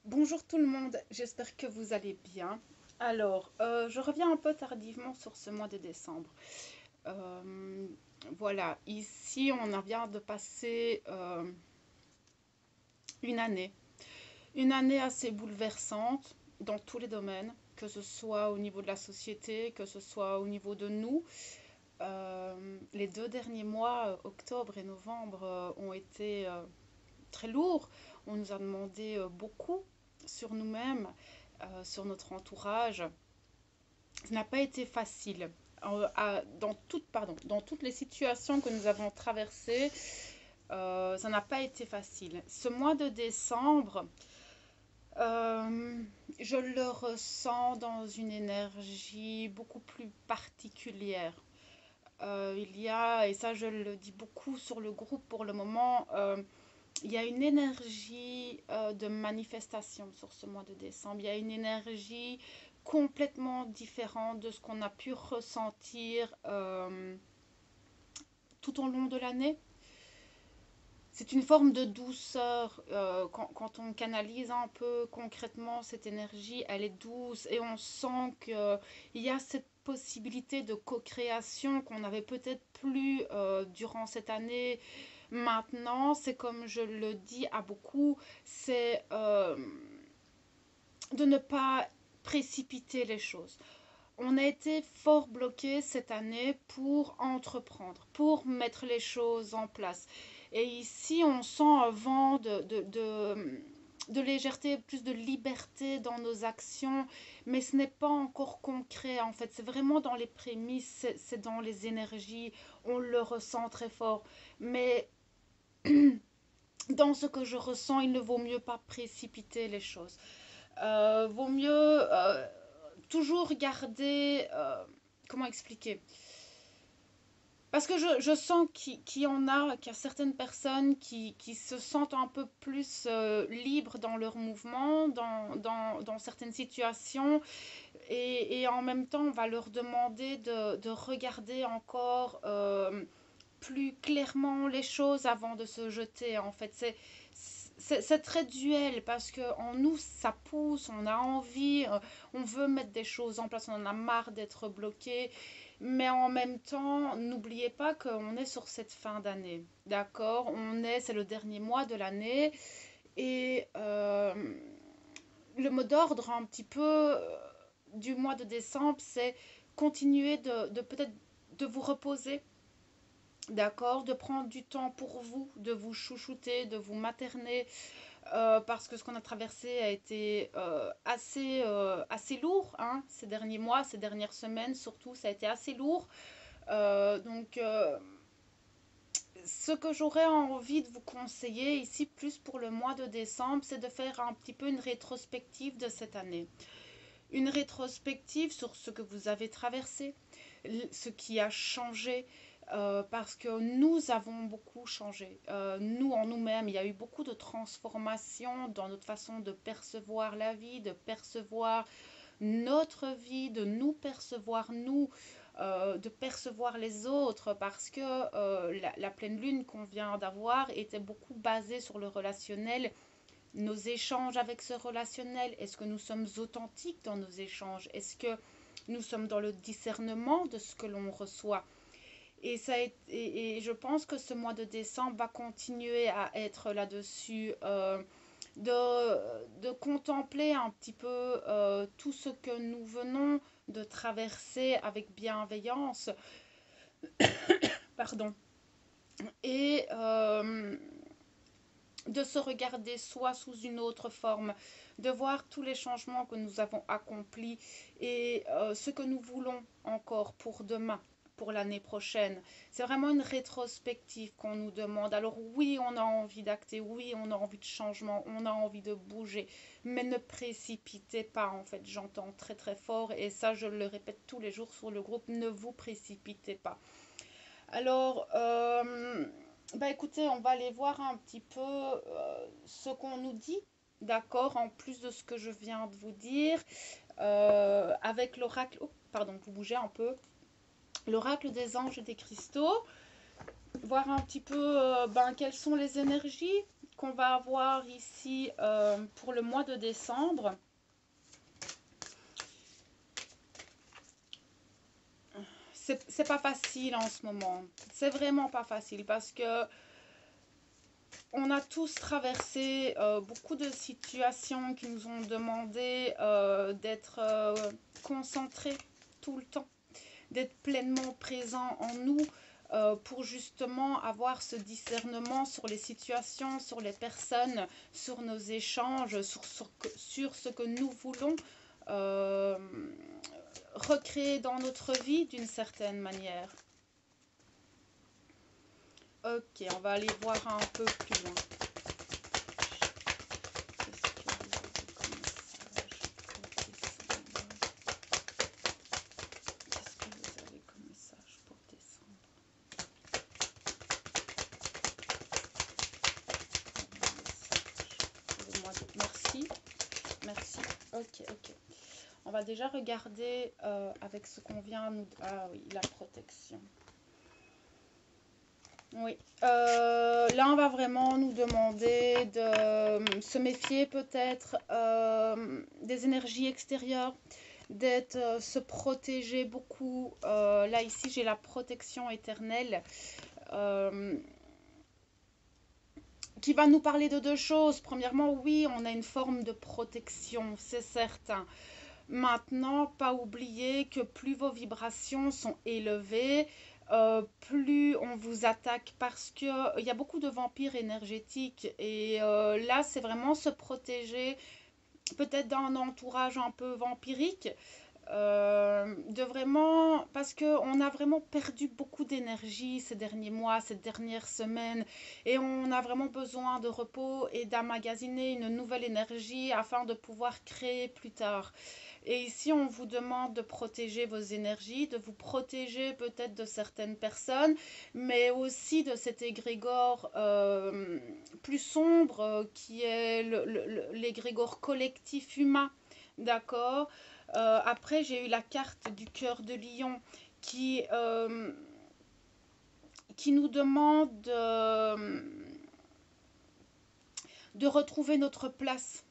Bonjour tout le monde, j'espère que vous allez bien. Alors, je reviens un peu tardivement sur ce mois de décembre. Euh, voilà, ici on vient de passer une année. Une année assez bouleversante dans tous les domaines, que ce soit au niveau de la société, que ce soit au niveau de nous. Les 2 derniers mois, octobre et novembre, ont été très lourds. On nous a demandé beaucoup sur nous-mêmes, sur notre entourage. Ça n'a pas été facile. Dans toutes les situations que nous avons traversées, ça n'a pas été facile. Ce mois de décembre, euh, je le ressens dans une énergie beaucoup plus particulière. Il y a, et ça je le dis beaucoup sur le groupe pour le moment, il y a une énergie de manifestation sur ce mois de décembre. Il y a une énergie complètement différente de ce qu'on a pu ressentir tout au long de l'année. C'est une forme de douceur. Quand on canalise un peu concrètement cette énergie, elle est douce et on sent qu'il y a cette possibilité de co-création qu'on n'avait peut-être plus durant cette année. Maintenant, c'est comme je le dis à beaucoup, c'est de ne pas précipiter les choses. On a été fort bloqué cette année pour entreprendre, pour mettre les choses en place. Et ici, on sent un vent de légèreté, plus de liberté dans nos actions, mais ce n'est pas encore concret en fait. C'est vraiment dans les prémices, c'est dans les énergies, on le ressent très fort. Mais dans ce que je ressens, il ne vaut mieux pas précipiter les choses. Vaut mieux toujours garder... comment expliquer? Parce que je sens qu'il y a certaines personnes qui se sentent un peu plus libres dans leur mouvement, dans certaines situations, et en même temps, on va leur demander de regarder encore plus clairement les choses avant de se jeter. En fait, c'est très duel parce que en nous ça pousse, on a envie, on veut mettre des choses en place, on en a marre d'être bloqué, mais en même temps, n'oubliez pas qu'on est sur cette fin d'année, d'accord? C'est le dernier mois de l'année et le mot d'ordre un petit peu du mois de décembre, c'est continuer de peut-être de vous reposer. D'accord, de prendre du temps pour vous, de vous chouchouter, de vous materner, parce que ce qu'on a traversé a été assez lourd, hein, ces derniers mois, ces dernières semaines surtout, ça a été assez lourd. Donc, ce que j'aurais envie de vous conseiller ici, plus pour le mois de décembre, c'est de faire un petit peu une rétrospective de cette année. Une rétrospective sur ce que vous avez traversé, ce qui a changé, parce que nous avons beaucoup changé. Nous, en nous-mêmes, il y a eu beaucoup de transformations dans notre façon de percevoir la vie, de percevoir notre vie, de nous percevoir nous, de percevoir les autres, parce que la pleine lune qu'on vient d'avoir était beaucoup basée sur le relationnel, nos échanges avec ce relationnel. Est-ce que nous sommes authentiques dans nos échanges? Est-ce que nous sommes dans le discernement de ce que l'on reçoit? Et je pense que ce mois de décembre va continuer à être là-dessus, de contempler un petit peu tout ce que nous venons de traverser avec bienveillance, pardon, et de se regarder soi sous une autre forme, de voir tous les changements que nous avons accomplis et ce que nous voulons encore pour demain, pour l'année prochaine. C'est vraiment une rétrospective qu'on nous demande. Alors oui, on a envie d'acter, oui, on a envie de changement, on a envie de bouger, mais ne précipitez pas en fait. J'entends très très fort et ça je le répète tous les jours sur le groupe, ne vous précipitez pas. Alors, bah écoutez, on va aller voir un petit peu ce qu'on nous dit, d'accord, en plus de ce que je viens de vous dire, avec l'oracle, oh, pardon, vous bougez un peu, l'oracle des anges et des cristaux, voir un petit peu ben, quelles sont les énergies. qu'on va avoir ici pour le mois de décembre, c'est pas facile en ce moment. C'est vraiment pas facile parce que on a tous traversé beaucoup de situations qui nous ont demandé d'être concentrés tout le temps, d'être pleinement présents en nous pour justement avoir ce discernement sur les situations, sur les personnes, sur nos échanges, sur ce que nous voulons euh, recréer dans notre vie d'une certaine manière. Ok, on va aller voir un peu plus loin. Qu'est-ce que vous avez comme message pour décembre? Merci. Merci. Ok, ok. On va déjà regarder avec ce qu'on vient nous... Ah oui, la protection. Oui. Là, on va vraiment nous demander de se méfier peut-être des énergies extérieures, d'être, se protéger beaucoup. Là, ici, j'ai la protection éternelle. euh, qui va nous parler de deux choses. Premièrement, oui, on a une forme de protection, c'est certain. Maintenant, pas oublier que plus vos vibrations sont élevées, plus on vous attaque parce que il y a beaucoup de vampires énergétiques et là, c'est vraiment se protéger peut-être d'un entourage un peu vampirique. De vraiment, parce que on a vraiment perdu beaucoup d'énergie ces derniers mois, ces dernières semaines, et on a vraiment besoin de repos et d'emmagasiner une nouvelle énergie afin de pouvoir créer plus tard. Et ici, on vous demande de protéger vos énergies, de vous protéger peut-être de certaines personnes, mais aussi de cet égrégore plus sombre qui est l'égrégore collectif humain. D'accord. Après, j'ai eu la carte du cœur de lion qui, euh, qui nous demande de retrouver notre place,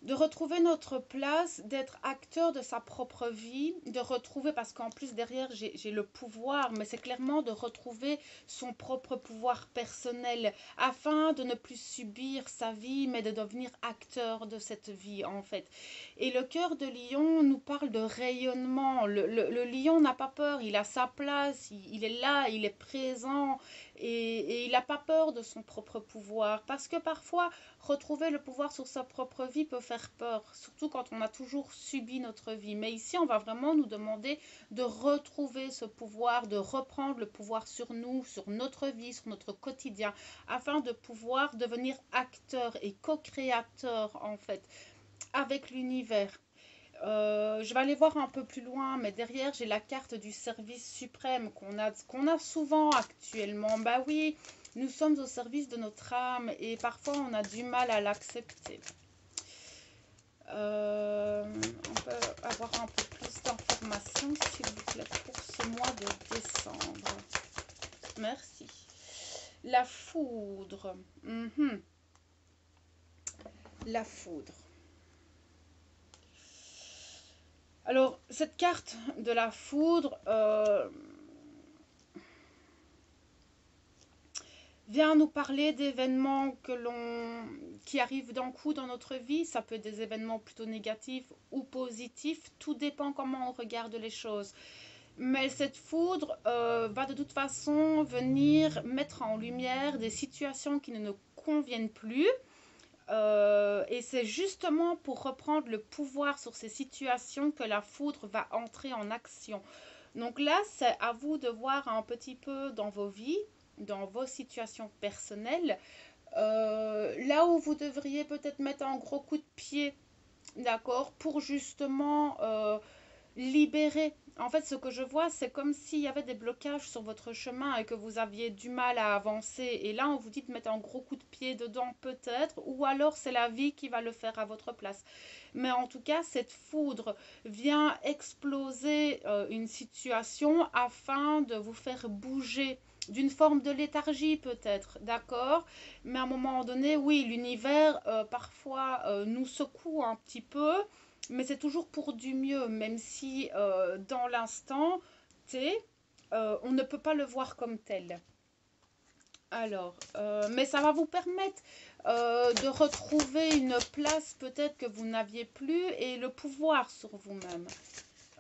de retrouver notre place, d'être acteur de sa propre vie, de retrouver, parce qu'en plus derrière j'ai le pouvoir, mais c'est clairement de retrouver son propre pouvoir personnel afin de ne plus subir sa vie, mais de devenir acteur de cette vie en fait. Et le cœur de lion nous parle de rayonnement. Le lion n'a pas peur, il a sa place, il est là, il est présent et il n'a pas peur de son propre pouvoir. Parce que parfois, retrouver le pouvoir sur sa propre vie peut faire peur, surtout quand on a toujours subi notre vie. Mais ici, on va vraiment nous demander de retrouver ce pouvoir, de reprendre le pouvoir sur nous, sur notre vie, sur notre quotidien, afin de pouvoir devenir acteur et co-créateur, en fait, avec l'univers. Je vais aller voir un peu plus loin, mais derrière, j'ai la carte du service suprême qu'on a souvent actuellement. Bah oui, nous sommes au service de notre âme et parfois on a du mal à l'accepter. On peut avoir un peu plus d'informations, s'il vous plaît, pour ce mois de décembre. Merci. La foudre. La foudre. Alors, cette carte de la foudre vient nous parler d'événements qui arrivent d'un coup dans notre vie. Ça peut être des événements plutôt négatifs ou positifs. Tout dépend comment on regarde les choses. Mais cette foudre va de toute façon venir mettre en lumière des situations qui ne nous conviennent plus. Et c'est justement pour reprendre le pouvoir sur ces situations que la foudre va entrer en action. Donc là, c'est à vous de voir un petit peu dans vos vies, dans vos situations personnelles, là où vous devriez peut-être mettre un gros coup de pied, d'accord, pour justement libérer. En fait, ce que je vois, c'est comme s'il y avait des blocages sur votre chemin et que vous aviez du mal à avancer. Et là, on vous dit de mettre un gros coup de pied dedans, peut-être, ou alors c'est la vie qui va le faire à votre place. Mais en tout cas, cette foudre vient exploser une situation afin de vous faire bouger d'une forme de léthargie peut-être, d'accord? Mais à un moment donné, oui, l'univers parfois nous secoue un petit peu, mais c'est toujours pour du mieux, même si dans l'instant T, on ne peut pas le voir comme tel. Alors, mais ça va vous permettre de retrouver une place peut-être que vous n'aviez plus et le pouvoir sur vous-même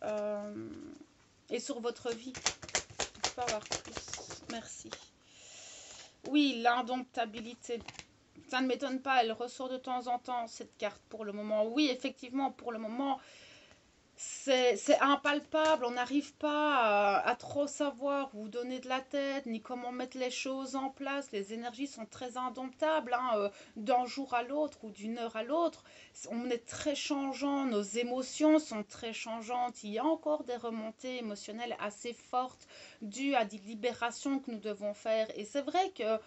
euh, et sur votre vie. Je peux avoir plus. Merci. Oui, l'indomptabilité. Ça ne m'étonne pas, elle ressort de temps en temps, cette carte, pour le moment. Oui, effectivement, pour le moment, c'est impalpable, on n'arrive pas à trop savoir où donner de la tête, ni comment mettre les choses en place. Les énergies sont très indomptables, hein, d'un jour à l'autre ou d'une heure à l'autre. On est très changeant, nos émotions sont très changeantes. Il y a encore des remontées émotionnelles assez fortes dues à des libérations que nous devons faire. Et c'est vrai que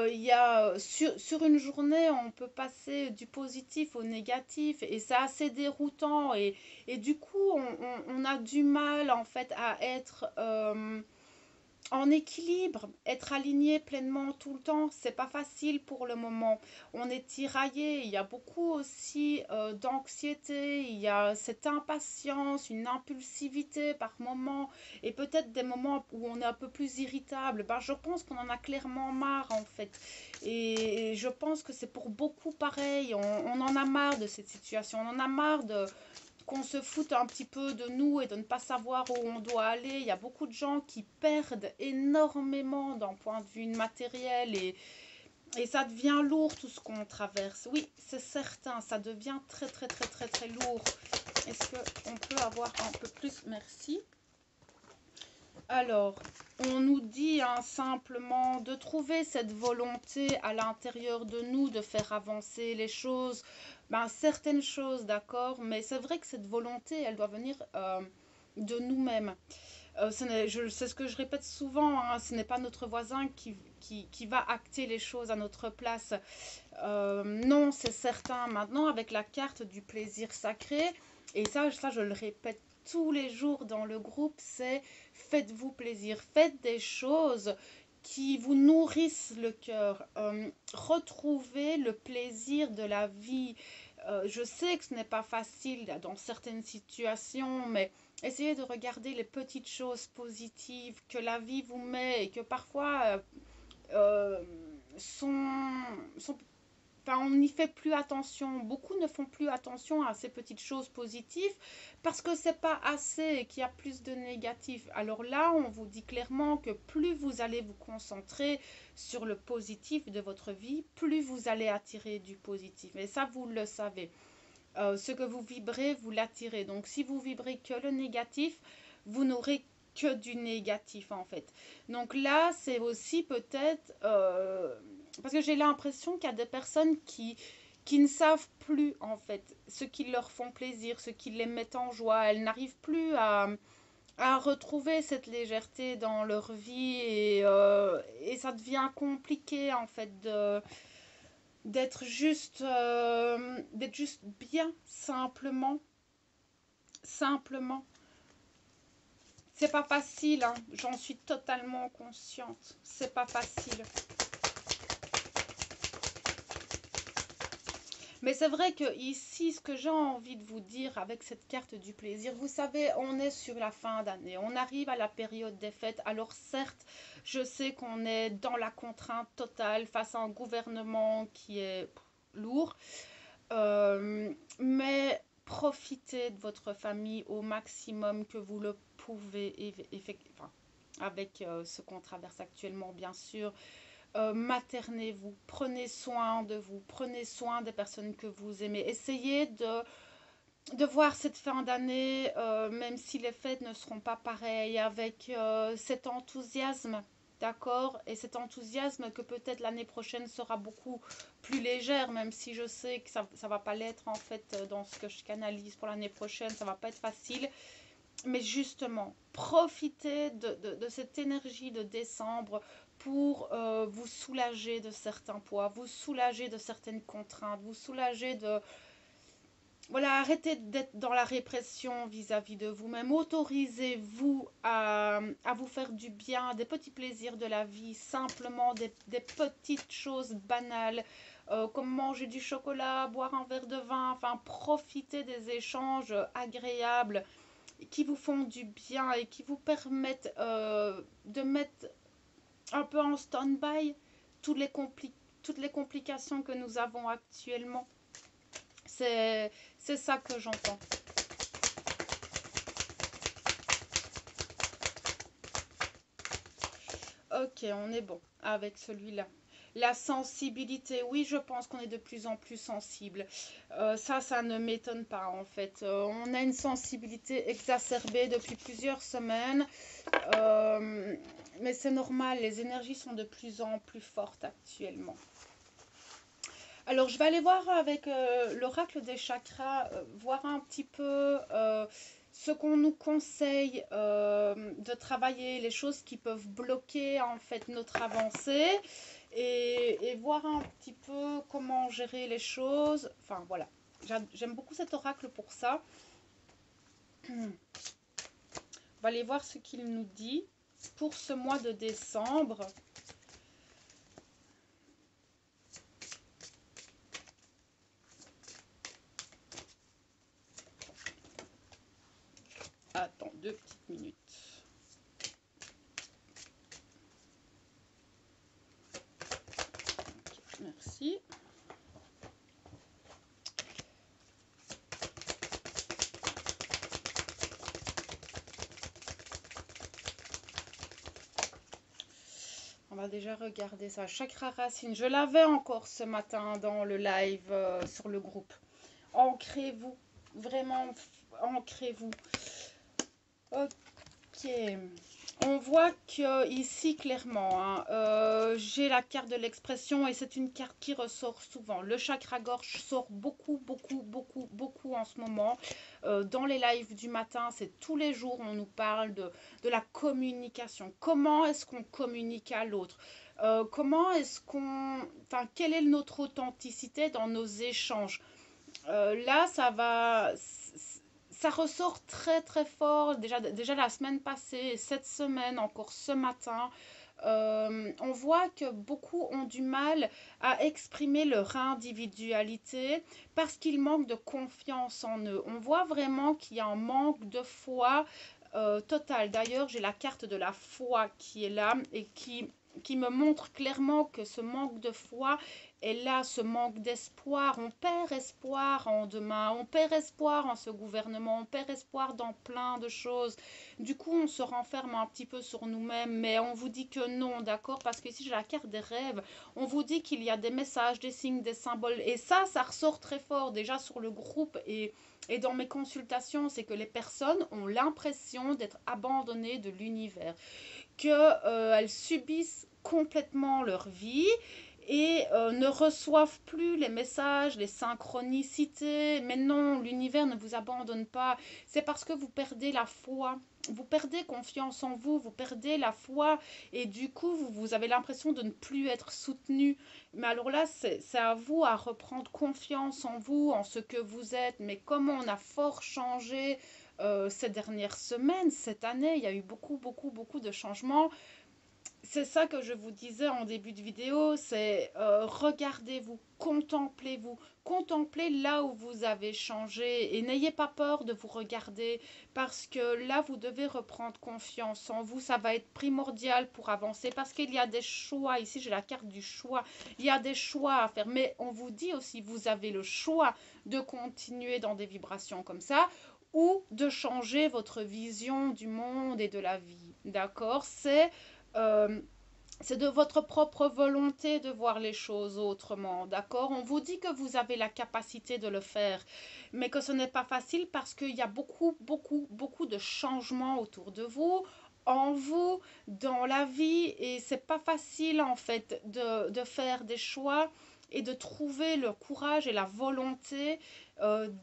il y a, sur une journée, on peut passer du positif au négatif et c'est assez déroutant. Et du coup, on a du mal en fait à être en équilibre, être aligné pleinement tout le temps. C'est pas facile pour le moment. On est tiraillé. Il y a beaucoup aussi d'anxiété. Il y a cette impatience, une impulsivité par moment, et peut-être des moments où on est un peu plus irritable. Ben, je pense qu'on en a clairement marre en fait. Et je pense que c'est pour beaucoup pareil. On en a marre de cette situation. On en a marre de qu'on se foute un petit peu de nous et de ne pas savoir où on doit aller. Il y a beaucoup de gens qui perdent énormément d'un point de vue matériel et ça devient lourd tout ce qu'on traverse. Oui, c'est certain, ça devient très très très très très lourd. Est-ce qu'on peut avoir un peu plus? Merci. Alors, on nous dit hein, simplement de trouver cette volonté à l'intérieur de nous de faire avancer les choses. Ben, certaines choses, d'accord, mais c'est vrai que cette volonté, elle doit venir de nous-mêmes. C'est ce que je répète souvent, hein, ce n'est pas notre voisin qui va acter les choses à notre place. Non, c'est certain. Maintenant, avec la carte du plaisir sacré, et ça je le répète tous les jours dans le groupe, c'est faites-vous plaisir, faites des choses qui vous nourrissent le cœur. Retrouvez le plaisir de la vie. Je sais que ce n'est pas facile dans certaines situations, mais essayez de regarder les petites choses positives que la vie vous met et que parfois euh, sont, sont enfin, on n'y fait plus attention. Beaucoup ne font plus attention à ces petites choses positives parce que c'est pas assez et qu'il y a plus de négatifs. Alors là, on vous dit clairement que plus vous allez vous concentrer sur le positif de votre vie, plus vous allez attirer du positif. Et ça, vous le savez. Ce que vous vibrez, vous l'attirez. Donc si vous vibrez que le négatif, vous n'aurez que du négatif en fait. Donc là, c'est aussi peut-être parce que j'ai l'impression qu'il y a des personnes qui ne savent plus en fait ce qui leur font plaisir, ce qui les met en joie. Elles n'arrivent plus à retrouver cette légèreté dans leur vie et ça devient compliqué en fait d'être juste bien simplement simplement. C'est pas facile, hein. J'en suis totalement consciente. C'est pas facile. Mais c'est vrai que ici, ce que j'ai envie de vous dire avec cette carte du plaisir, vous savez, on est sur la fin d'année, on arrive à la période des fêtes. Alors certes, je sais qu'on est dans la contrainte totale face à un gouvernement qui est lourd, mais profitez de votre famille au maximum que vous le pouvez, enfin, avec ce qu'on traverse actuellement, bien sûr. Maternez-vous, prenez soin de vous, prenez soin des personnes que vous aimez. Essayez de voir cette fin d'année, même si les fêtes ne seront pas pareilles, avec cet enthousiasme, d'accord? Et cet enthousiasme que peut-être l'année prochaine sera beaucoup plus légère, même si je sais que ça va pas l'être en fait dans ce que je canalise pour l'année prochaine, ça va pas être facile. Mais justement, profitez de cette énergie de décembre pour vous soulager de certains poids, vous soulager de certaines contraintes, vous soulager de... Voilà, arrêtez d'être dans la répression vis-à-vis de vous-même. Autorisez-vous à vous faire du bien, des petits plaisirs de la vie, simplement des petites choses banales, comme manger du chocolat, boire un verre de vin, enfin, profitez des échanges agréables qui vous font du bien et qui vous permettent de mettre un peu en stand-by toutes les, toutes les complications que nous avons actuellement. C'est ça que j'entends. Ok, on est bon avec celui-là. La sensibilité, oui, je pense qu'on est de plus en plus sensible. Ça ne m'étonne pas en fait. On a une sensibilité exacerbée depuis plusieurs semaines. Euh, mais c'est normal, les énergies sont de plus en plus fortes actuellement. Alors, je vais aller voir avec l'oracle des chakras, voir un petit peu ce qu'on nous conseille de travailler, les choses qui peuvent bloquer en fait notre avancée et voir un petit peu comment gérer les choses. Enfin, voilà. J'aime beaucoup cet oracle pour ça. On va aller voir ce qu'il nous dit pour ce mois de décembre. Attends, 2 petites minutes. Okay, merci. On va déjà regarder ça. Chakra racine. Je l'avais encore ce matin dans le live sur le groupe. Ancrez-vous. Vraiment, ancrez-vous. Ok. On voit que ici clairement, hein, j'ai la carte de l'expression et c'est une carte qui ressort souvent. Le chakra gorge sort beaucoup, beaucoup, beaucoup, beaucoup en ce moment. Dans les lives du matin, c'est tous les jours on nous parle de la communication. Comment est-ce qu'on communique à l'autre? Comment est-ce qu'on... Enfin, quelle est notre authenticité dans nos échanges? Là, ça ressort très très fort. Déjà la semaine passée, cette semaine, encore ce matin, on voit que beaucoup ont du mal à exprimer leur individualité parce qu'ils manquent de confiance en eux. On voit vraiment qu'il y a un manque de foi total. D'ailleurs, j'ai la carte de la foi qui est là et qui me montre clairement que ce manque de foi est là, ce manque d'espoir. On perd espoir en demain, on perd espoir en ce gouvernement, on perd espoir dans plein de choses. Du coup, on se renferme un petit peu sur nous-mêmes, mais on vous dit que non, d'accord? Parce que ici, j'ai la carte des rêves. On vous dit qu'il y a des messages, des signes, des symboles. Et ça ressort très fort déjà sur le groupe et dans mes consultations, c'est que les personnes ont l'impression d'être abandonnées de l'univers, qu'elles subissent complètement leur vie et ne reçoivent plus les messages, les synchronicités. Mais non, l'univers ne vous abandonne pas. C'est parce que vous perdez la foi. Vous perdez confiance en vous, vous perdez la foi et du coup, vous avez l'impression de ne plus être soutenu. Mais alors là, c'est à vous à reprendre confiance en vous, en ce que vous êtes. Mais comment on a fort changé ces dernières semaines, cette année, il y a eu beaucoup, beaucoup, beaucoup de changements. C'est ça que je vous disais en début de vidéo, c'est regardez-vous, contemplez-vous, contemplez là où vous avez changé et n'ayez pas peur de vous regarder parce que là vous devez reprendre confiance en vous, ça va être primordial pour avancer parce qu'il y a des choix, ici j'ai la carte du choix, il y a des choix à faire, mais on vous dit aussi vous avez le choix de continuer dans des vibrations comme ça ou de changer votre vision du monde et de la vie, d'accord? Euh, c'est de votre propre volonté de voir les choses autrement, d'accord? On vous dit que vous avez la capacité de le faire, mais que ce n'est pas facile parce qu'il y a beaucoup, beaucoup, beaucoup de changements autour de vous, en vous, dans la vie, et c'est pas facile en fait de faire des choix et de trouver le courage et la volonté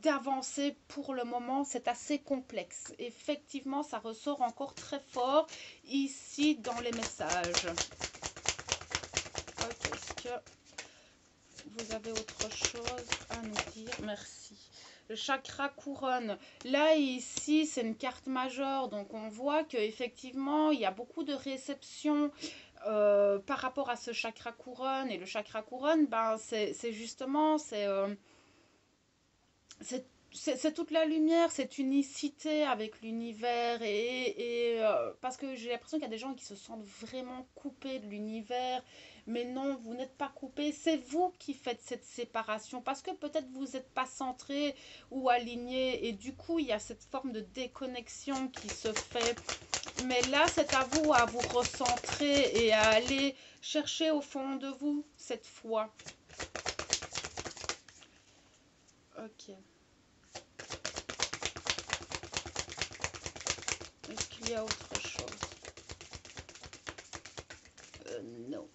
d'avancer. Pour le moment, c'est assez complexe. Effectivement, ça ressort encore très fort ici dans les messages. Ok, est-ce que vous avez autre chose à nous dire? Merci. Le chakra couronne. Là, ici, c'est une carte majeure. Donc, on voit qu'effectivement, il y a beaucoup de réception par rapport à ce chakra couronne. Et le chakra couronne, ben, c'est justement, c'est toute la lumière, cette unicité avec l'univers parce que j'ai l'impression qu'il y a des gens qui se sentent vraiment coupés de l'univers, mais non, vous n'êtes pas coupés, c'est vous qui faites cette séparation parce que peut-être vous n'êtes pas centré ou aligné et du coup il y a cette forme de déconnexion qui se fait. Mais là, c'est à vous recentrer et à aller chercher au fond de vous cette foi. Ok. Est-ce qu'il y a autre chose? Non.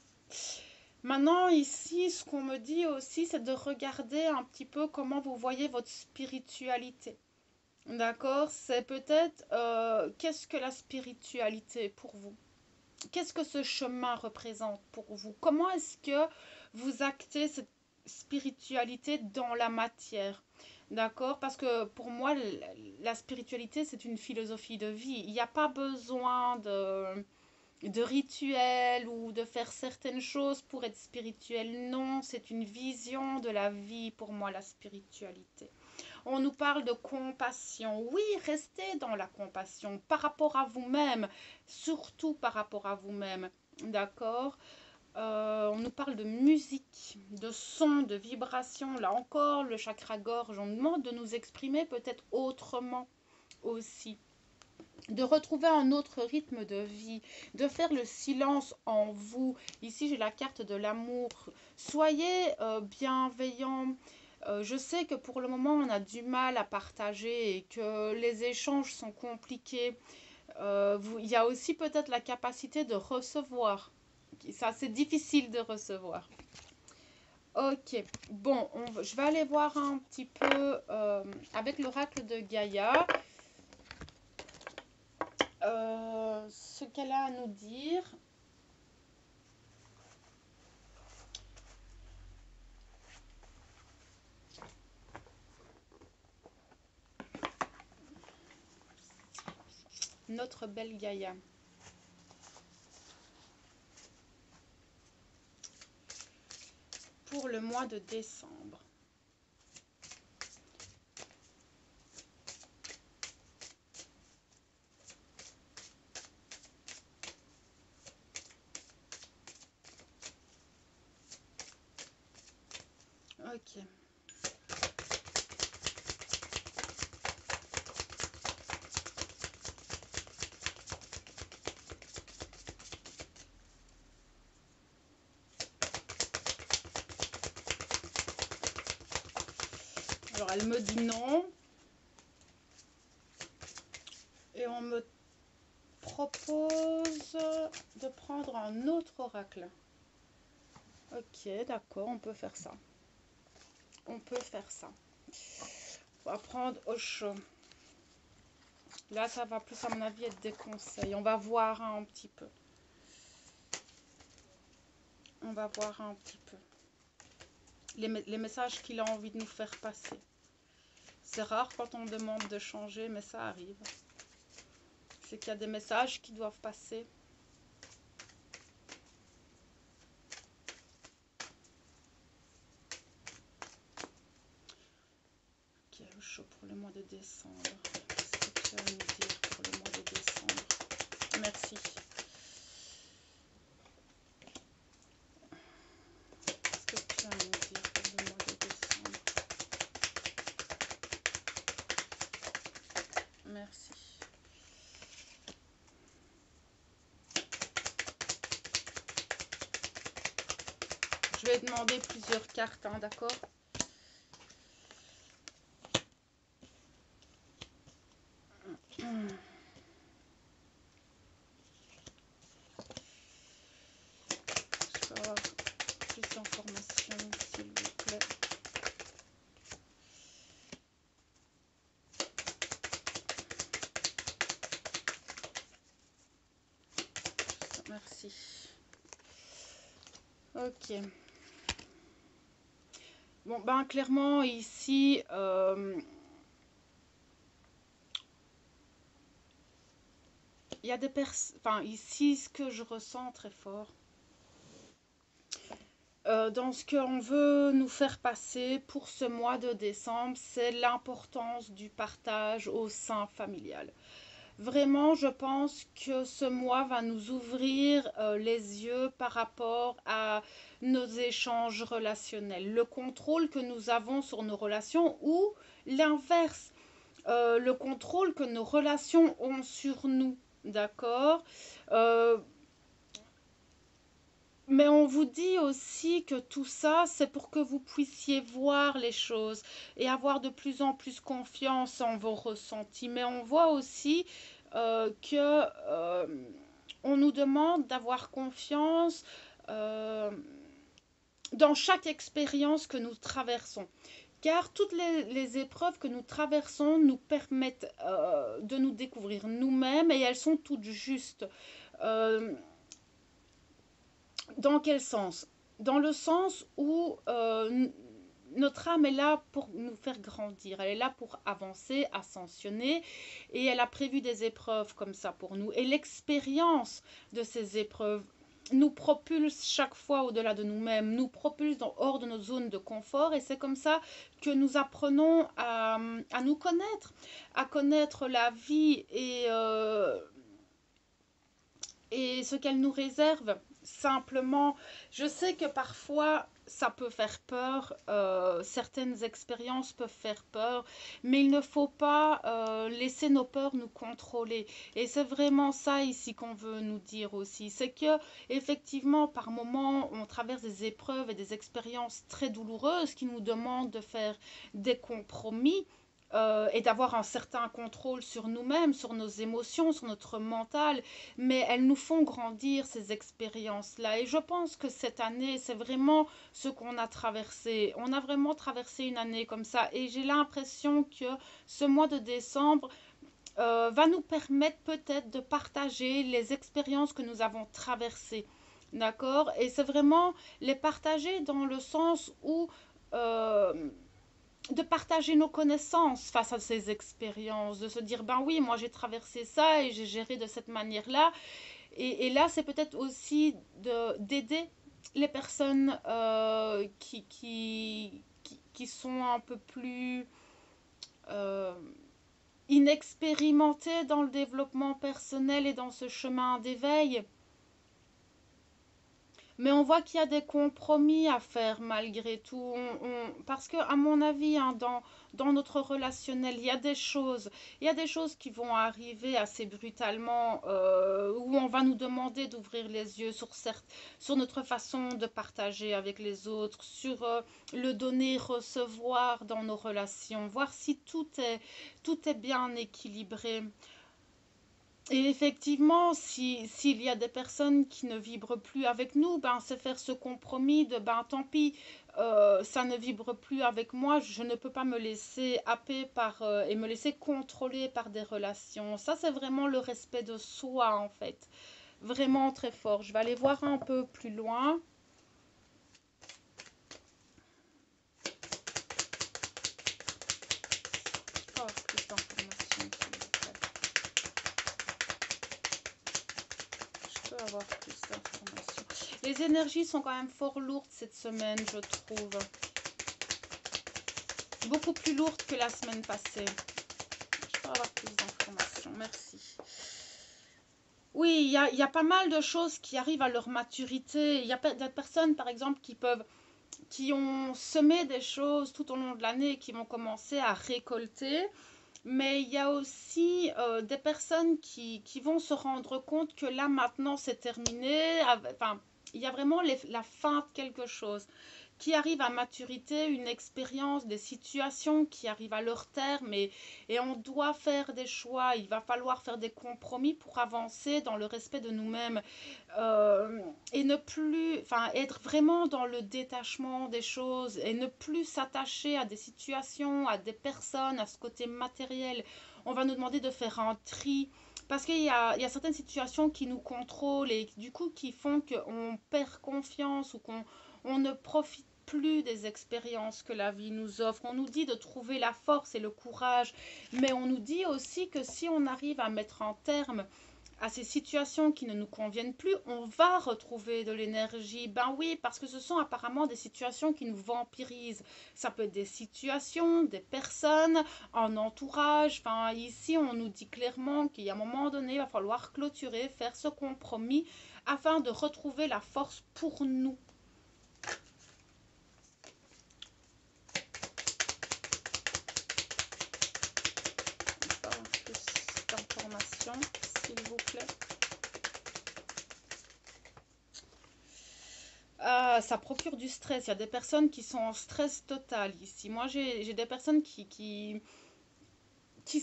Maintenant, ici, ce qu'on me dit aussi, c'est de regarder un petit peu comment vous voyez votre spiritualité. D'accord? C'est peut-être qu'est-ce que la spiritualité pour vous? Qu'est-ce que ce chemin représente pour vous? Comment est-ce que vous actez cette spiritualité dans la matière? D'accord? Parce que pour moi, la spiritualité, c'est une philosophie de vie. Il n'y a pas besoin de rituels ou de faire certaines choses pour être spirituel. Non, c'est une vision de la vie pour moi, la spiritualité. On nous parle de compassion. Oui, restez dans la compassion par rapport à vous-même, surtout par rapport à vous-même. D'accord? On nous parle de musique, de son, de vibration. Là encore, le chakra gorge, on nous demande de nous exprimer peut-être autrement aussi. De retrouver un autre rythme de vie, de faire le silence en vous. Ici, j'ai la carte de l'amour. Soyez bienveillants. Je sais que pour le moment, on a du mal à partager et que les échanges sont compliqués. Il y a aussi peut-être la capacité de recevoir. Ça, c'est difficile de recevoir. Ok, bon, je vais aller voir un petit peu avec l'oracle de Gaïa. Ce qu'elle a à nous dire. Notre belle Gaïa. Pour le mois de décembre. Ok. Alors, elle me dit non. Et on me propose de prendre un autre oracle. Ok, d'accord, on peut faire ça. On peut faire ça. On va prendre Osho. Là, ça va plus, à mon avis, être des conseils. On va voir un petit peu. On va voir un petit peu. Les messages qu'il a envie de nous faire passer. C'est rare quand on demande de changer, mais ça arrive. C'est qu'il y a des messages qui doivent passer. Ok, Osho pour le mois de décembre. Qu'est-ce que tu vas nous dire pour le mois de décembre? Merci. Qu'est-ce que tu vas nous dire pour le mois de décembre? Merci. Je vais demander plusieurs cartes, hein, d'accord? Je peux avoir plus d'informations, s'il Merci. Ok. Bon, ben clairement, ici, il y a des personnes... Enfin, ici, ce que je ressens très fort, dans ce qu'on veut nous faire passer pour ce mois de décembre, c'est l'importance du partage au sein familial. Vraiment, je pense que ce mois va nous ouvrir les yeux par rapport à nos échanges relationnels, le contrôle que nous avons sur nos relations ou l'inverse, le contrôle que nos relations ont sur nous. D'accord. Euh, mais on vous dit aussi que tout ça, c'est pour que vous puissiez voir les choses et avoir de plus en plus confiance en vos ressentis. Mais on voit aussi que on nous demande d'avoir confiance euh, dans chaque expérience que nous traversons. Car toutes les épreuves que nous traversons nous permettent de nous découvrir nous-mêmes et elles sont toutes justes. Euh, Dans quel sens? Dans le sens où notre âme est là pour nous faire grandir, elle est là pour avancer, ascensionner, et elle a prévu des épreuves comme ça pour nous. Et l'expérience de ces épreuves nous propulse chaque fois au-delà de nous-mêmes, nous propulse hors de nos zones de confort, et c'est comme ça que nous apprenons à nous connaître, à connaître la vie et ce qu'elle nous réserve. Simplement, je sais que parfois ça peut faire peur, certaines expériences peuvent faire peur, mais il ne faut pas laisser nos peurs nous contrôler. Et c'est vraiment ça ici qu'on veut nous dire aussi, c'est que effectivement par moments on traverse des épreuves et des expériences très douloureuses qui nous demandent de faire des compromis, et d'avoir un certain contrôle sur nous-mêmes, sur nos émotions, sur notre mental, mais elles nous font grandir ces expériences-là. Et je pense que cette année, c'est vraiment ce qu'on a traversé. On a vraiment traversé une année comme ça. Et j'ai l'impression que ce mois de décembre va nous permettre peut-être de partager les expériences que nous avons traversées. D'accord. Et c'est vraiment les partager dans le sens où... de partager nos connaissances face à ces expériences, de se dire, ben oui, moi j'ai traversé ça et j'ai géré de cette manière-là. Et là, c'est peut-être aussi d'aider les personnes qui sont un peu plus euh, inexpérimentées dans le développement personnel et dans ce chemin d'éveil. Mais on voit qu'il y a des compromis à faire malgré tout. Parce que, à mon avis, hein, dans notre relationnel, il y a des choses qui vont arriver assez brutalement, où on va nous demander d'ouvrir les yeux sur notre façon de partager avec les autres, sur le donner-recevoir dans nos relations, voir si tout est bien équilibré. Et effectivement, s'il y a des personnes qui ne vibrent plus avec nous, ben c'est faire ce compromis de ben tant pis, ça ne vibre plus avec moi, je ne peux pas me laisser happer par et me laisser contrôler par des relations. Ça, c'est vraiment le respect de soi en fait. Vraiment très fort. Je vais aller voir un peu plus loin. Oh, plus d'informations, s'il vous plaît. Je peux avoir plus d'informations. Les énergies sont quand même fort lourdes cette semaine, je trouve. Beaucoup plus lourdes que la semaine passée. Je peux avoir plus d'informations, merci. Oui, il y a pas mal de choses qui arrivent à leur maturité. Il y a des personnes, par exemple, qui ont semé des choses tout au long de l'année et qui vont commencer à récolter. Mais il y a aussi des personnes qui vont se rendre compte que là, maintenant, c'est terminé. Enfin, il y a vraiment la fin de quelque chose qui arrive à maturité, une expérience, des situations qui arrivent à leur terme et on doit faire des choix, il va falloir faire des compromis pour avancer dans le respect de nous-mêmes, euh, et ne plus, enfin, être vraiment dans le détachement des choses et ne plus s'attacher à des situations, à des personnes, à ce côté matériel. On va nous demander de faire un tri Parce qu'il y a certaines situations qui nous contrôlent et du coup qui font qu'on perd confiance ou qu'on on ne profite plus des expériences que la vie nous offre. On nous dit de trouver la force et le courage, mais on nous dit aussi que si on arrive à mettre un terme à ces situations qui ne nous conviennent plus, on va retrouver de l'énergie. Ben oui, parce que ce sont apparemment des situations qui nous vampirisent. Ça peut être des situations, des personnes, un entourage. Enfin, ici, on nous dit clairement qu'il y a un moment donné, il va falloir clôturer, faire ce compromis afin de retrouver la force pour nous. Encore plus d'informations, s'il vous plaît. Ça procure du stress. Il y a des personnes qui sont en stress total ici. Moi, j'ai des personnes qui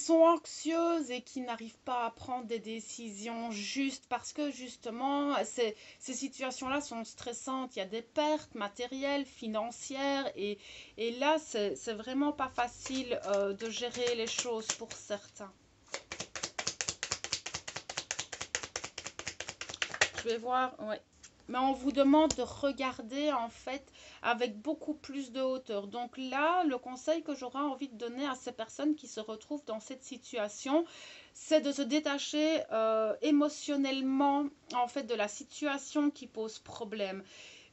sont anxieuses et qui n'arrivent pas à prendre des décisions justes parce que justement, ces situations-là sont stressantes. Il y a des pertes matérielles, financières et là, c'est vraiment pas facile de gérer les choses pour certains. Je vais voir, ouais. Mais on vous demande de regarder en fait avec beaucoup plus de hauteur. Donc là, le conseil que j'aurais envie de donner à ces personnes qui se retrouvent dans cette situation, c'est de se détacher émotionnellement en fait de la situation qui pose problème.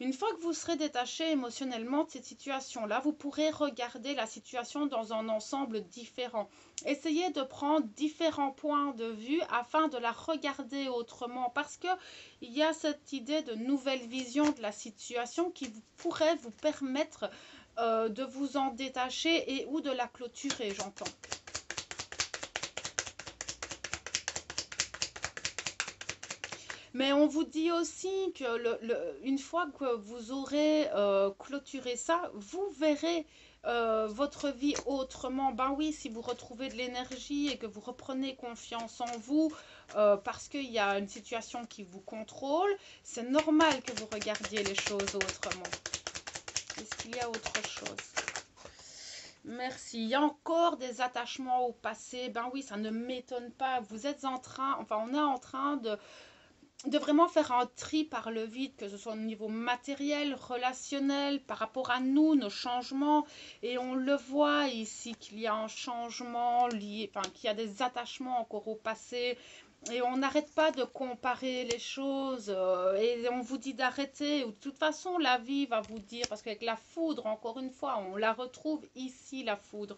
Une fois que vous serez détaché émotionnellement de cette situation-là, vous pourrez regarder la situation dans un ensemble différent. Essayez de prendre différents points de vue afin de la regarder autrement parce que il y a cette idée de nouvelle vision de la situation qui pourrait vous permettre de vous en détacher et ou de la clôturer, j'entends. Mais on vous dit aussi que une fois que vous aurez clôturé ça, vous verrez votre vie autrement. Ben oui, si vous retrouvez de l'énergie et que vous reprenez confiance en vous parce qu'il y a une situation qui vous contrôle, c'est normal que vous regardiez les choses autrement. Est-ce qu'il y a autre chose? Merci. Il y a encore des attachements au passé. Ben oui, ça ne m'étonne pas. Vous êtes en train, enfin, on est en train de vraiment faire un tri par le vide, que ce soit au niveau matériel, relationnel, par rapport à nous, nos changements. Et on le voit ici qu'il y a un changement lié, enfin qu'il y a des attachements encore au passé. Et on n'arrête pas de comparer les choses et on vous dit d'arrêter. Ou de toute façon, la vie va vous dire, parce qu'avec la foudre, encore une fois, on la retrouve ici, la foudre.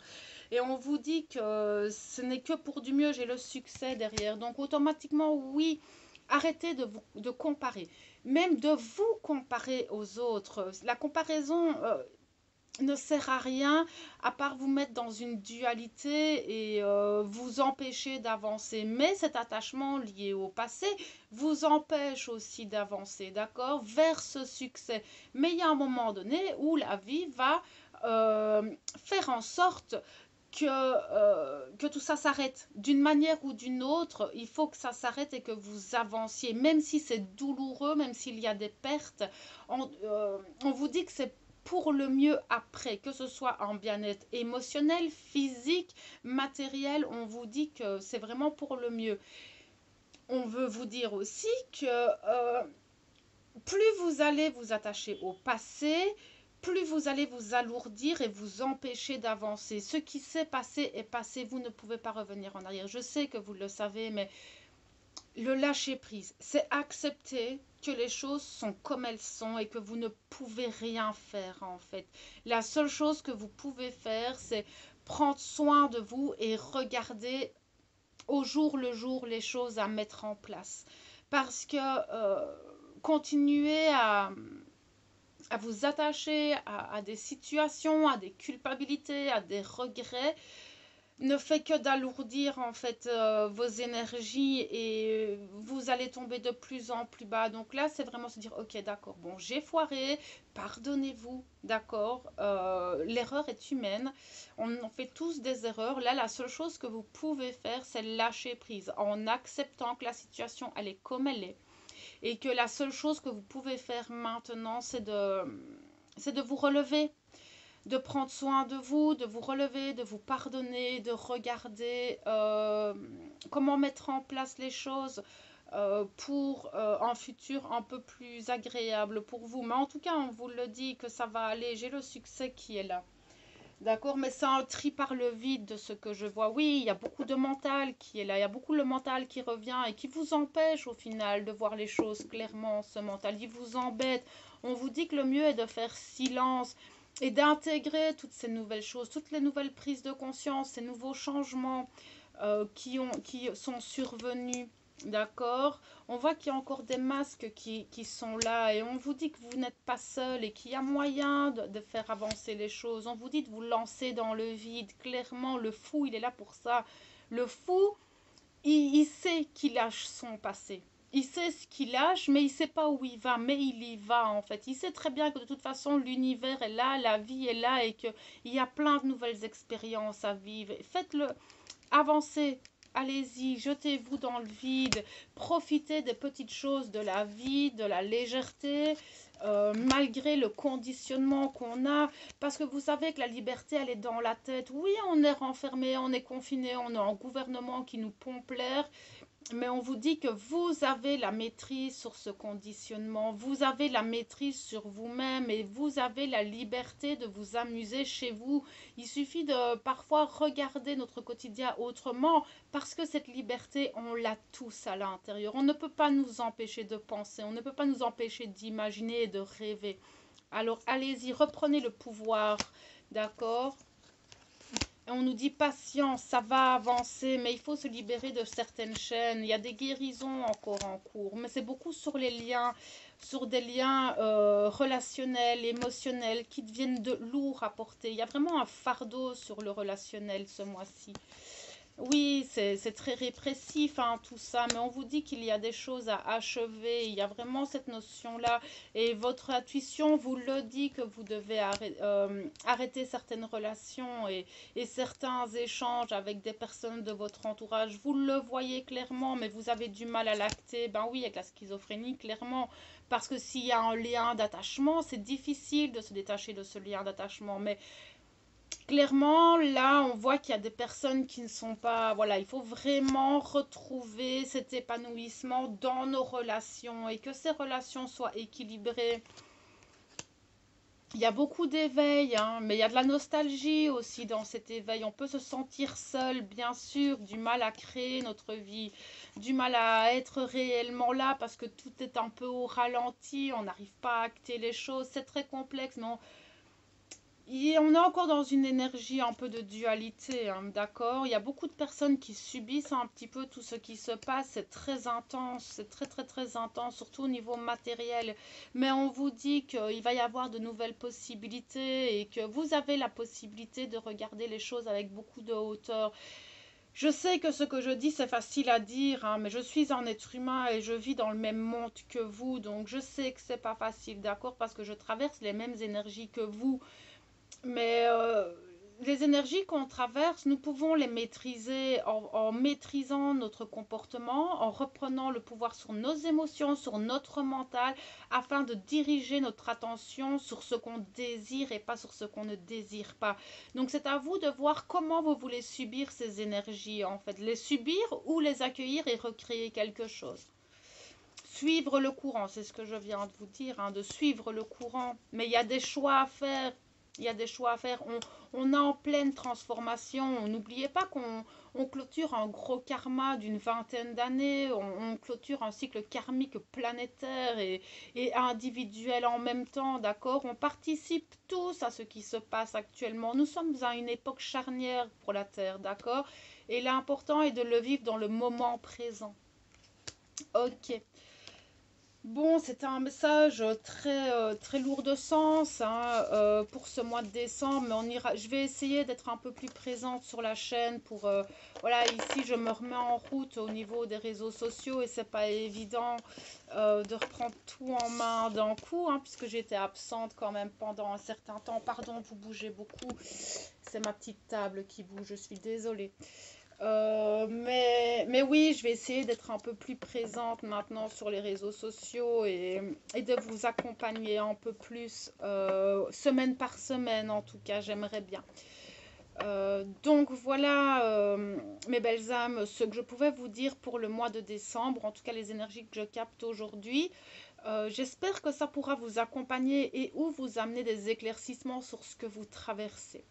Et on vous dit que ce n'est que pour du mieux, j'ai le succès derrière. Donc automatiquement, oui, arrêtez de comparer. Même de vous comparer aux autres. La comparaison ne sert à rien à part vous mettre dans une dualité et vous empêcher d'avancer. Mais cet attachement lié au passé vous empêche aussi d'avancer, d'accord, vers ce succès. Mais il y a un moment donné où la vie va euh, faire en sorte que tout ça s'arrête. D'une manière ou d'une autre, il faut que ça s'arrête et que vous avanciez. Même si c'est douloureux, même s'il y a des pertes, on vous dit que c'est pour le mieux après, que ce soit en bien-être émotionnel, physique, matériel, on vous dit que c'est vraiment pour le mieux. On veut vous dire aussi que plus vous allez vous attacher au passé, plus vous allez vous alourdir et vous empêcher d'avancer. Ce qui s'est passé est passé, vous ne pouvez pas revenir en arrière. Je sais que vous le savez, mais le lâcher prise, c'est accepter que les choses sont comme elles sont et que vous ne pouvez rien faire en fait. La seule chose que vous pouvez faire, c'est prendre soin de vous et regarder au jour le jour les choses à mettre en place. Parce que continuer à vous attacher à des situations, à des culpabilités, à des regrets, ne fait que d'alourdir en fait vos énergies et vous allez tomber de plus en plus bas. Donc là, c'est vraiment se dire, ok, d'accord, bon, j'ai foiré, pardonnez-vous, d'accord, l'erreur est humaine, on en fait tous des erreurs. Là, la seule chose que vous pouvez faire, c'est lâcher prise en acceptant que la situation, elle est comme elle est et que la seule chose que vous pouvez faire maintenant, c'est de vous relever, de prendre soin de vous relever, de vous pardonner, de regarder comment mettre en place les choses pour un futur un peu plus agréable pour vous. Mais en tout cas, on vous le dit que ça va aller, j'ai le succès qui est là. D'accord, mais c'est un tri par le vide de ce que je vois. Oui, il y a beaucoup de mental qui est là, il y a beaucoup le mental qui revient et qui vous empêche au final de voir les choses clairement, ce mental. Il vous embête. On vous dit que le mieux est de faire silence et d'intégrer toutes ces nouvelles choses, toutes les nouvelles prises de conscience, ces nouveaux changements qui sont survenus. D'accord? On voit qu'il y a encore des masques qui sont là et on vous dit que vous n'êtes pas seul et qu'il y a moyen de faire avancer les choses. On vous dit de vous lancer dans le vide. Clairement, le fou, il est là pour ça. Le fou, il sait qu'il lâche son passé. Il sait ce qu'il lâche, mais il sait pas où il va, mais il y va en fait. Il sait très bien que de toute façon l'univers est là, la vie est là et qu'il y a plein de nouvelles expériences à vivre. Faites-le, avancez, allez-y, jetez-vous dans le vide, profitez des petites choses de la vie, de la légèreté, malgré le conditionnement qu'on a, parce que vous savez que la liberté, elle est dans la tête. Oui, on est renfermé, on est confiné, on est en gouvernement qui nous pompe l'air, mais on vous dit que vous avez la maîtrise sur ce conditionnement, vous avez la maîtrise sur vous-même et vous avez la liberté de vous amuser chez vous. Il suffit de parfois regarder notre quotidien autrement parce que cette liberté, on l'a tous à l'intérieur. On ne peut pas nous empêcher de penser, on ne peut pas nous empêcher d'imaginer et de rêver. Alors allez-y, reprenez le pouvoir, d'accord? Et on nous dit patience, ça va avancer, mais il faut se libérer de certaines chaînes. Il y a des guérisons encore en cours, mais c'est beaucoup sur les liens, sur des liens relationnels, émotionnels, qui deviennent lourds à porter. Il y a vraiment un fardeau sur le relationnel ce mois-ci. Oui, c'est très répressif, hein, tout ça, mais on vous dit qu'il y a des choses à achever. Il y a vraiment cette notion-là. Et votre intuition vous le dit que vous devez arrêter certaines relations et certains échanges avec des personnes de votre entourage. Vous le voyez clairement, mais vous avez du mal à l'acter. Ben oui, avec la schizophrénie, clairement. Parce que s'il y a un lien d'attachement, c'est difficile de se détacher de ce lien d'attachement. Mais clairement, là, on voit qu'il y a des personnes qui ne sont pas... Voilà, il faut vraiment retrouver cet épanouissement dans nos relations et que ces relations soient équilibrées. Il y a beaucoup d'éveil, hein, mais il y a de la nostalgie aussi dans cet éveil. On peut se sentir seul, bien sûr, du mal à créer notre vie, du mal à être réellement là parce que tout est un peu au ralenti, on n'arrive pas à acter les choses. C'est très complexe, mais on est encore dans une énergie un peu de dualité, hein, d'accord? Il y a beaucoup de personnes qui subissent un petit peu tout ce qui se passe. C'est très intense, c'est très très très intense, surtout au niveau matériel. Mais on vous dit qu'il va y avoir de nouvelles possibilités et que vous avez la possibilité de regarder les choses avec beaucoup de hauteur. Je sais que ce que je dis, c'est facile à dire, hein, mais je suis un être humain et je vis dans le même monde que vous. Donc je sais que c'est pas facile, d'accord? Parce que je traverse les mêmes énergies que vous. Mais les énergies qu'on traverse, nous pouvons les maîtriser en maîtrisant notre comportement, en reprenant le pouvoir sur nos émotions, sur notre mental, afin de diriger notre attention sur ce qu'on désire et pas sur ce qu'on ne désire pas. Donc c'est à vous de voir comment vous voulez subir ces énergies, en fait. Les subir ou les accueillir et recréer quelque chose. Suivre le courant, c'est ce que je viens de vous dire, hein, de suivre le courant. Mais il y a des choix à faire. Il y a des choix à faire. On est en pleine transformation. N'oubliez pas qu'on clôture un gros karma d'une vingtaine d'années. On clôture un cycle karmique planétaire et individuel en même temps. D'accord? On participe tous à ce qui se passe actuellement. Nous sommes à une époque charnière pour la Terre. D'accord? Et l'important est de le vivre dans le moment présent. Ok. Bon, c'était un message très lourd de sens, hein, pour ce mois de décembre, mais je vais essayer d'être un peu plus présente sur la chaîne pour, voilà, ici je me remets en route au niveau des réseaux sociaux et c'est pas évident de reprendre tout en main d'un coup, hein, puisque j'étais absente quand même pendant un certain temps. Pardon, vous bougez beaucoup, c'est ma petite table qui bouge, je suis désolée. Mais oui, je vais essayer d'être un peu plus présente maintenant sur les réseaux sociaux et de vous accompagner un peu plus, semaine par semaine en tout cas, j'aimerais bien. Donc voilà, mes belles âmes, ce que je pouvais vous dire pour le mois de décembre, en tout cas les énergies que je capte aujourd'hui. J'espère que ça pourra vous accompagner et ou vous amener des éclaircissements sur ce que vous traversez.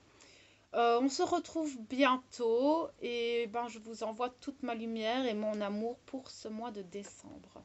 On se retrouve bientôt et ben, je vous envoie toute ma lumière et mon amour pour ce mois de décembre.